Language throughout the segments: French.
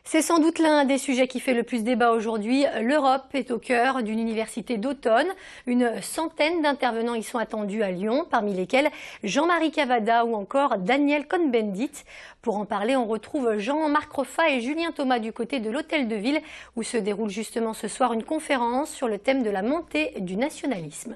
C'est sans doute l'un des sujets qui fait le plus débat aujourd'hui. L'Europe est au cœur d'une université d'automne. Une centaine d'intervenants y sont attendus à Lyon, parmi lesquels Jean-Marie Cavada ou encore Daniel Cohn-Bendit. Pour en parler, on retrouve Jean-Marc Roffa et Julien Thomas du côté de l'Hôtel de Ville, où se déroule justement ce soir une conférence sur le thème de la montée du nationalisme.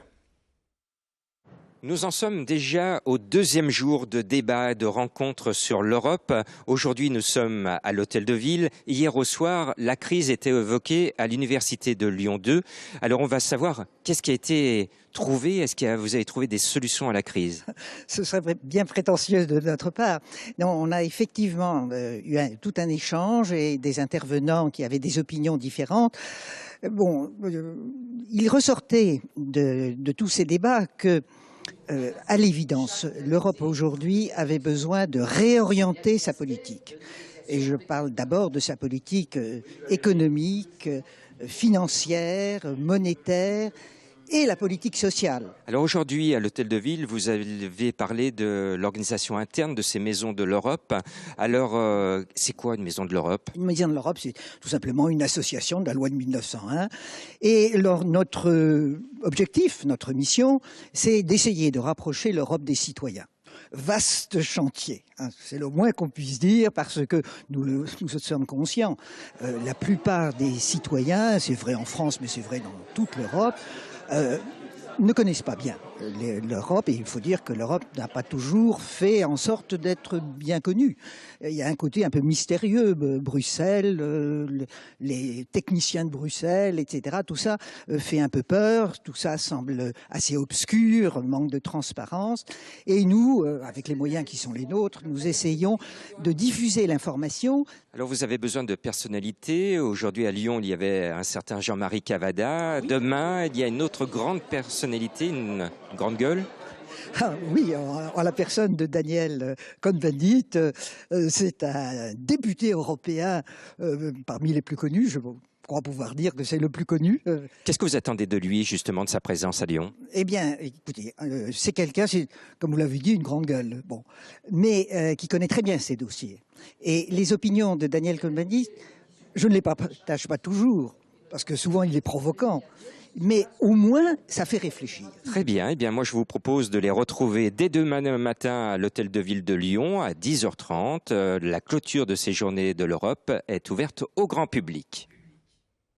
Nous en sommes déjà au deuxième jour de débat et de rencontres sur l'Europe. Aujourd'hui, nous sommes à l'Hôtel de Ville. Hier au soir, la crise était évoquée à l'Université de Lyon 2. Alors, on va savoir qu'est-ce qui a été trouvé. Est-ce que vous avez trouvé des solutions à la crise? Ce serait bien prétentieux de notre part. Non, on a effectivement eu tout un échange et des intervenants qui avaient des opinions différentes. Bon, il ressortait de tous ces débats que à l'évidence, l'Europe aujourd'hui avait besoin de réorienter sa politique. Et je parle d'abord de sa politique économique, financière, monétaire et la politique sociale. Alors aujourd'hui, à l'Hôtel de Ville, vous avez parlé de l'organisation interne de ces maisons de l'Europe. Alors, c'est quoi une maison de l'Europe? Une maison de l'Europe, c'est tout simplement une association de la loi de 1901. Et notre objectif, notre mission, c'est d'essayer de rapprocher l'Europe des citoyens. Vaste chantier, hein, c'est le moins qu'on puisse dire, parce que nous sommes conscients. La plupart des citoyens, c'est vrai en France, mais c'est vrai dans toute l'Europe, ne connaissent pas bien l'Europe, et il faut dire que l'Europe n'a pas toujours fait en sorte d'être bien connue. Il y a un côté un peu mystérieux, Bruxelles, les techniciens de Bruxelles, etc. Tout ça fait un peu peur, tout ça semble assez obscur, manque de transparence. Et nous, avec les moyens qui sont les nôtres, nous essayons de diffuser l'information. Alors vous avez besoin de personnalités. Aujourd'hui à Lyon, il y avait un certain Jean-Marie Cavada. Oui. Demain, il y a une autre grande personnalité, une grande gueule. Ah, oui, en la personne de Daniel Cohn-Bendit, c'est un député européen parmi les plus connus. Je crois pouvoir dire que c'est le plus connu. Qu'est-ce que vous attendez de lui, justement, de sa présence à Lyon? Eh bien, écoutez, c'est quelqu'un, comme vous l'avez dit, une grande gueule, bon, mais qui connaît très bien ses dossiers. Et les opinions de Daniel Cohn-Bendit, je ne les partage pas toujours, parce que souvent il est provoquant. Mais au moins, ça fait réfléchir. Très bien. Eh bien, moi, je vous propose de les retrouver dès demain matin à l'Hôtel de Ville de Lyon à 10h30. La clôture de ces journées de l'Europe est ouverte au grand public.